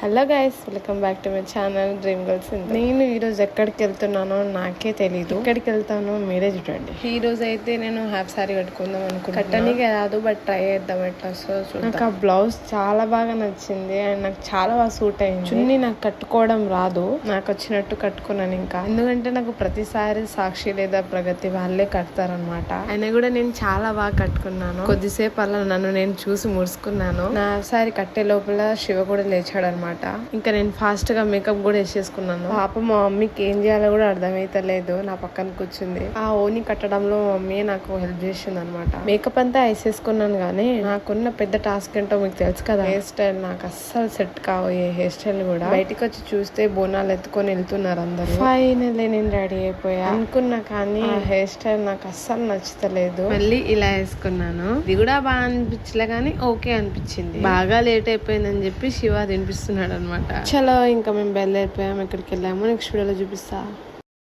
Hello guys, welcome back to my channel dream girls. నేను ఈరోజు ఎక్కడికి వెళ్తున్నానో నాకే తెలీదు. ఎక్కడికి వెళ్తానో మీరే చూడండి. ఈ రోజు అయితే నేను హాఫ్ సారీ కట్టుకుందాం అనుకుంటున్నాను. కట్టడానికి రాదు, బట్ ట్రై చేద్దాం ఎట్లా వస్తుందో. నాకు ఆ బ్లౌజ్ చాలా బాగా నచ్చింది అండ్ నాకు చాలా బాగా సూట్ అయింది. చున్నీ నాకు కట్టుకోవడం రాదు, నాకు వచ్చినట్టు కట్టుకున్నాను. ఇంకా ఎందుకంటే నాకు ప్రతిసారి సాక్షి లేదా ప్రగతి వాళ్ళే కడతారనమాట. అయినా కూడా నేను చాలా బాగా కట్టుకున్నాను. కొద్దిసేపు అలా నన్ను నేను చూసి ముడుచుకున్నాను. నా హాఫ్ సారీ కట్టే లోపల శివ కూడా లేచాడు అనమాట. ఇంకా నేను ఫాస్ట్ గా మేకప్ కూడా వేసేసుకున్నాను. పాప మా మమ్మీకి ఏం చేయాలో కూడా అర్థమైతలేదు. నా పక్కన కూర్చుంది. ఆ ఓని కట్టడంలో మా మమ్మీ నాకు హెల్ప్ చేసింది అనమాట. మేకప్ అంతా వేసేసుకున్నాను, కానీ నాకున్న పెద్ద టాస్క్ ఏంటో మీకు తెలుసు కదా. హెయిర్ స్టైల్ నాకు అస్సలు సెట్ కావు. ఏ హెయిర్ స్టైల్ కూడా బయటికి వచ్చి చూస్తే బోనాలు ఎత్తుకొని వెళ్తున్నారు అందరూ. ఫైనల్లీ నేను రెడీ అయిపోయా అనుకున్నా, కానీ ఆ హెయిర్ స్టైల్ నాకు అస్సలు నచ్చుతలేదు. మళ్ళీ ఇలా వేసుకున్నాను. ఇది కూడా బాగా అనిపించలే, కానీ ఓకే అనిపించింది. బాగా లేట్ అయిపోయిందని చెప్పి శివ తినిపిస్తున్నాడు అనమాట. చలో ఇంకా మేము బయలుదేరిపోయాము. ఎక్కడికి వెళ్ళాము నెక్స్ట్ వీడియోలో చూపిస్తా.